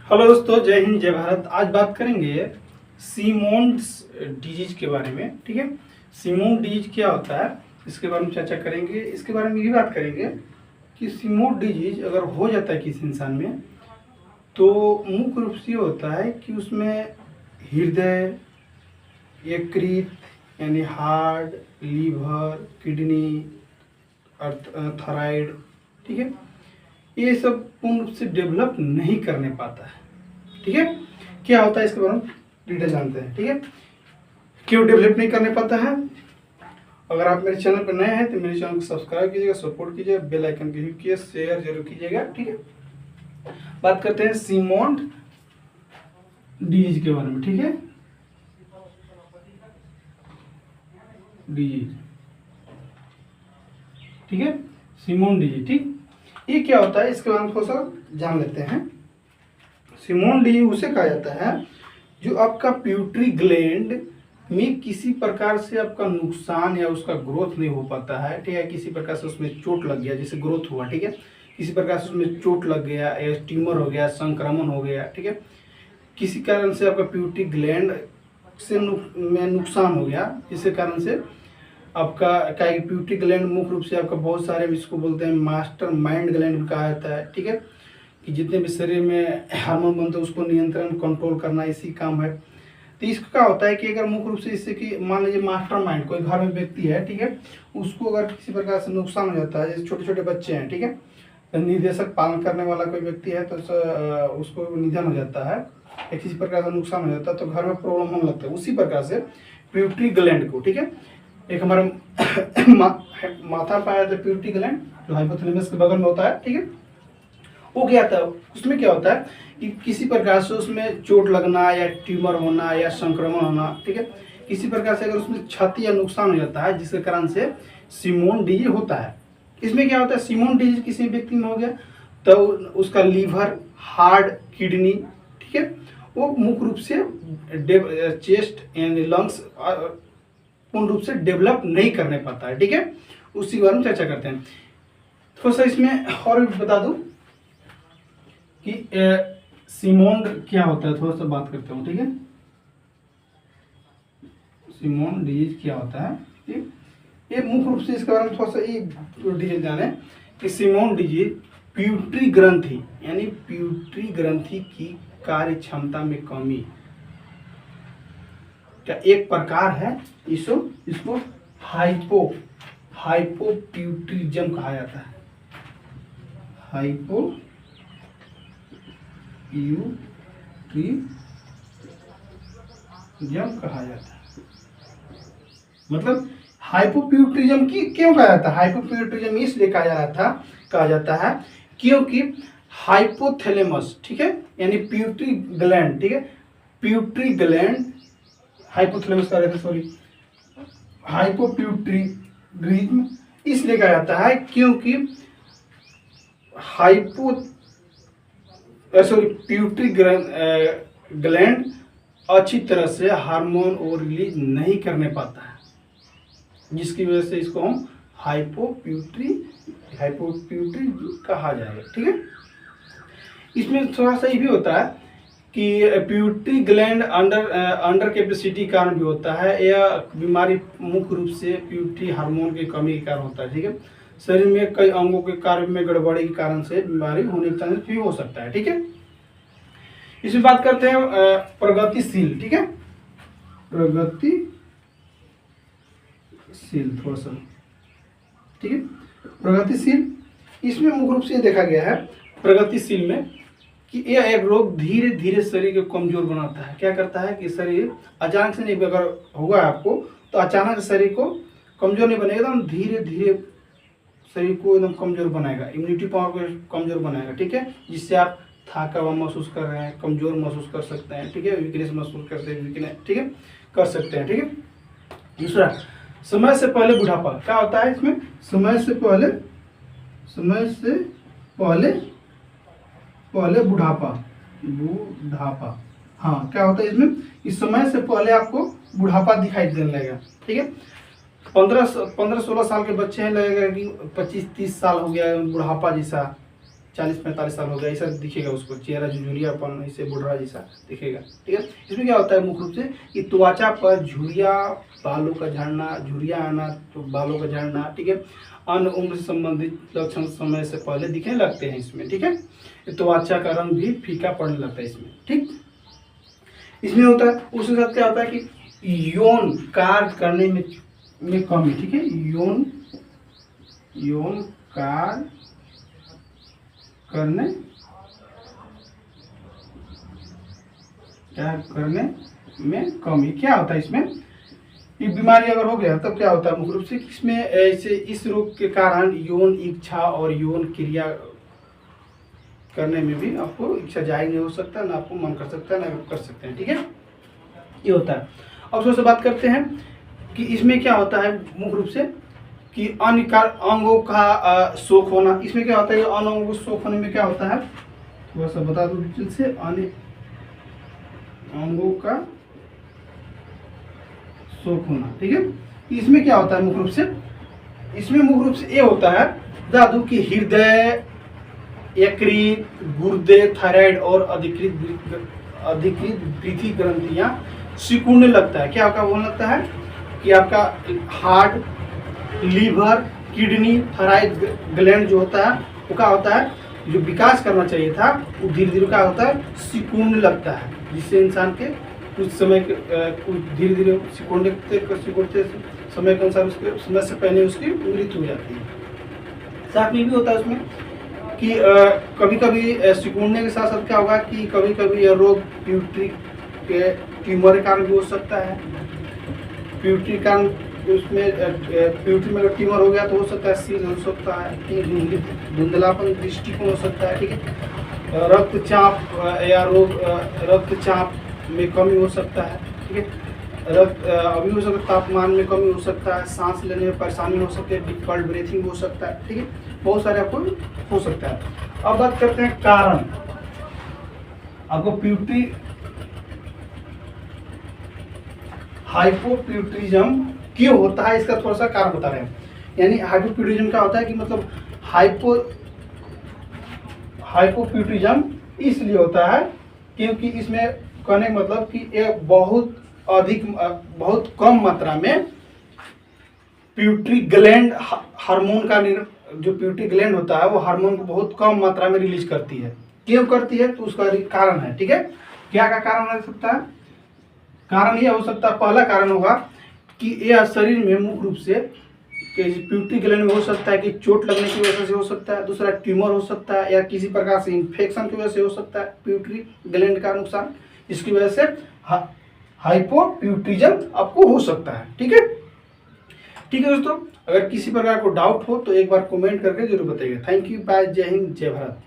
Hello दोस्तों, जय हिंद जय भारत। आज बात करेंगे सीमोन्स डिजीज के बारे में। ठीक है, सीमोन डिजीज क्या होता है इसके बारे में चर्चा करेंगे। इसके बारे में ये बात करेंगे कि सीमोन डिजीज अगर हो जाता है किसी इंसान में तो मुख्य रूप से ये होता है कि उसमें हृदय, यकृत यानी हार्ट, लीवर, किडनी और थायराइड, ठीक है, ये सब पूर्ण रूप से डेवलप नहीं करने पाता है। ठीक है, क्या होता है इसके बारे में डिटेल जानते हैं। ठीक है, क्यों डेवलप नहीं करने पाता है। अगर आप मेरे चैनल पर नए हैं तो मेरे चैनल को सब्सक्राइब कीजिएगा, सपोर्ट कीजिएगा, बेल आइकन को हिट कीजिए, शेयर जरूर कीजिएगा। ठीक है, बात करते हैं सीमोन डिजीज के बारे में। ठीक है, डिजीज, ठीक है, सीमोन डिजीज। ठीक, ये क्या होता है इसके बारे में थोड़ा सा जान लेते हैं। सीमोन डिजीज उसे कहा जाता है जो आपका प्यूटरी ग्लैंड में किसी प्रकार से आपका नुकसान या उसका ग्रोथ नहीं हो पाता है। ठीक है, किसी प्रकार से उसमें चोट लग गया, जैसे ग्रोथ हुआ, ठीक है, किसी प्रकार से उसमें चोट लग गया या ट्यूमर हो गया, संक्रमण हो गया, ठीक है, किसी कारण से आपका प्यूटरी ग्लैंड से में नुकसान हो गया, जिसके कारण से आपका क्या प्यूटरी ग्लैंड मुख्य रूप से आपका बहुत सारे इसको बोलते हैं मास्टर माइंड ग्लैंड भी कहा जाता है। ठीक है, कि जितने भी शरीर में हार्मोन बनते हैं उसको नियंत्रण कंट्रोल करना इसी काम है। तो इसका क्या होता है कि अगर मुख्य रूप से इससे कि मान लीजिए मास्टर माइंड कोई घर में व्यक्ति है, ठीक है, उसको अगर किसी प्रकार से नुकसान हो जाता है, जैसे छोटे छोटे बच्चे हैं, ठीक है, निदेशक पालन करने वाला कोई व्यक्ति है तो उसको निधन हो जाता है या किसी प्रकार का नुकसान हो जाता है तो घर में प्रॉब्लम होने लगता है। उसी प्रकार से प्यूटरी ग्लैंड को, ठीक है, एक हमारा माथा पाया जाता है प्यूटरी ग्लैंड जो हाइपोथैलेमस के बगल में होता है। ठीक है, वो क्या होता है, उसमें क्या होता है कि किसी प्रकार से उसमें चोट लगना या ट्यूमर होना या संक्रमण होना, ठीक है, किसी प्रकार से अगर उसमें क्षति या नुकसान हो जाता है जिसके कारण से सीमोन डिजीज होता है। इसमें क्या होता है, सीमोन डिजीज किसी व्यक्ति में हो गया तो उसका लीवर, हार्ट, किडनी, ठीक है, वो मुख्य रूप से चेस्ट यानी लंग्स पूर्ण रूप से डेवलप नहीं करने पाता है। ठीक है, उसी बारे में चर्चा करते हैं। थोड़ा सा इसमें और भी बता दूं कि सीमोन क्या होता है, थोड़ा सा बात करते हूँ। ठीक है, सीमोन डिजीज क्या होता है, ठीक, ये मुख्य रूप से इसके बारे में थोड़ा सा ये डिटेल जाने कि सीमोन डिजीज प्यूटरी ग्रंथि यानी प्यूटरी ग्रंथि की कार्य क्षमता में कमी का एक प्रकार है। इसको हाइपोप्यूटरिज्म कहा जाता है। हाइपोप्यूटरिज्म कहा जाता है। मतलब हाइपोप्यूटरिज्म की क्यों कहा जाता है, हाइपोप्यूटरिज्म इसलिए कहा जाता है क्योंकि हाइपोथैलेमस, ठीक है, यानी प्यूटरी ग्लैंड, ठीक है, प्यूटरी ग्लैंड हाइपोथैलेमस का रहता है, सॉरी, हाइपोप्यूटरिज्म इसलिए कहा जाता है क्योंकि प्यूटरी ग्लैंड अच्छी तरह से हार्मोन और रिलीज नहीं करने पाता है, जिसकी वजह से इसको हम हाइपोप्यूटरी कहा जाएगा। ठीक है, इसमें थोड़ा सा ये भी होता है कि प्यूटरी ग्लैंड अंडर कैपेसिटी कारण भी होता है। यह बीमारी मुख्य रूप से प्यूटरी हार्मोन की कमी के कारण होता है। ठीक है, शरीर में कई अंगों के कार्य में गड़बड़ी के कारण से बीमारी होने का चांस भी हो सकता है। ठीक है, इसमें बात करते हैं प्रगतिशील। ठीक है, प्रगतिशील थोड़ा सा, ठीक है, प्रगतिशील इसमें मुख्य रूप से देखा गया है प्रगतिशील में कि यह एक रोग धीरे धीरे शरीर को कमजोर बनाता है। क्या करता है कि शरीर अचानक से नहीं, अगर हुआ आपको तो अचानक शरीर को कमजोर नहीं बनेगा, एकदम धीरे धीरे शरीर को एकदम कमजोर बनाएगा, इम्यूनिटी पावर को कमजोर बनाएगा। ठीक है, जिससे आप थका हुआ महसूस कर रहे हैं, कमजोर महसूस कर सकते हैं, ठीक है, वीकनेस महसूस करते हैं, वीकनेस, ठीक है, कर सकते हैं। ठीक है, दूसरा समय से पहले बुढ़ापा क्या होता है इसमें, समय से पहले बुढ़ापा, हाँ, क्या होता है इसमें, इस समय से पहले आपको बुढ़ापा दिखाई देने लगेगा। ठीक है, 15-16 साल के बच्चे हैं, लगेगा कि 25-30 साल हो गया बुढ़ापा जैसा 40-45 साल हो गया, ऐसा दिखेगा उसको, चेहरा झुर्रियापन ऐसे बुढ़ा जैसा दिखेगा। ठीक है, इसमें क्या होता है मुख्य रूप से कि त्वचा पर झुर्रिया, बालों का झड़ना, झुर्रिया आना, तो बालों का झड़ना। ठीक है, अन्य उम्र से संबंधित लक्षण समय से पहले दिखने लगते हैं इसमें। ठीक है, त्वचा का रंग भी फीका पड़ने लगता है इसमें। ठीक, इसमें होता है, उसके साथ क्या होता है कि यौन कार्य करने में कमी। ठीक है, यौन कार्य करने में कमी। क्या होता है इसमें, ये बीमारी अगर हो गया तब क्या होता है मुख्य रूप से, इसमें ऐसे इस रोग के कारण यौन इच्छा और यौन क्रिया करने में भी आपको इच्छा जाहिर नहीं हो सकता, ना आपको मन कर सकता है, ना कर सकते हैं। ठीक है, ये होता है। अब सबसे बात करते हैं कि इसमें क्या होता है मुख्य रूप से कि अन्य अंगों का शोक होना। इसमें क्या होता है, अन्य अंगों को शोक होने में क्या होता है, थोड़ा सा बता दो डिटेल से। अन्य अंगों का शोक होना। ठीक है, इसमें क्या होता है मुख्य रूप से, इसमें मुख्य रूप से ये होता है दादू की हृदय, यकृत, गुर्दे, थायराइड और अधिकृत वृद्धि ग्रंथियां सिकुड़ने लगता है। क्या होने लगता है कि आपका heart, liver, kidney, thyroid gland जो होता है वो क्या होता है, जो विकास करना चाहिए था वो धीरे धीरे क्या होता है, सिकुड़ने लगता है, जिससे इंसान के कुछ समय कुछ धीरे धीरे सिकुड़ते समय के अनुसार उसके समय से पहले उसकी मृत्यु हो जाती है। साथ में भी होता है उसमें कि कभी कभी सिकुड़ने के साथ साथ क्या होगा कि कभी कभी यह रोग प्यूटरी के ट्यूमर के कारण भी हो सकता है। प्यूटरी कारण उसमें प्यूटरी में अगर ट्यूमर हो गया तो हो सकता है सीज हो सकता है, धुंधलापन दृष्टिकोण हो सकता है। ठीक है, रक्तचाप या रक्तचाप में कमी हो सकता है। ठीक है, अभी हो सकता है तापमान में कमी हो सकता है, सांस लेने में परेशानी हो सकती है, डिफिकल्ट ब्रीथिंग हो सकता है। ठीक है, बहुत सारे आपको हो सकता है। अब बात करते हैं कारण। आपको प्यूटरी हाइपोप्यूटरिज्म क्यों होता है, इसका थोड़ा सा कारण बता रहे हैं। यानी हाइपोप्यूटरिज्म क्या होता है कि मतलब हाइपोप्यूटरिज्म इसलिए होता है क्योंकि इसमें कहने मतलब कि एक बहुत कम मात्रा में प्यूटरी ग्लैंड हार्मोन का जो प्यूटरी ग्लैंड होता है वो हार्मोन को बहुत कम मात्रा में रिलीज करती है। क्यों करती है तो उसका कारण है। ठीक है, क्या का कारण हो सकता है, कारण यह हो सकता है, पहला कारण होगा कि यह शरीर में मुख्य रूप से प्यूटरी ग्लैंड में हो सकता है कि चोट लगने की वजह से हो सकता है, दूसरा ट्यूमर हो सकता है या किसी प्रकार से इन्फेक्शन की वजह से हो सकता है प्यूटरी ग्लैंड का नुकसान, इसकी वजह से हाइपोप्यूटरिज्म आपको हो सकता है। ठीक है, ठीक है दोस्तों, अगर किसी प्रकार को डाउट हो तो एक बार कमेंट करके जरूर बताइएगा। थैंक यू, बाय, जय हिंद, जय भारत।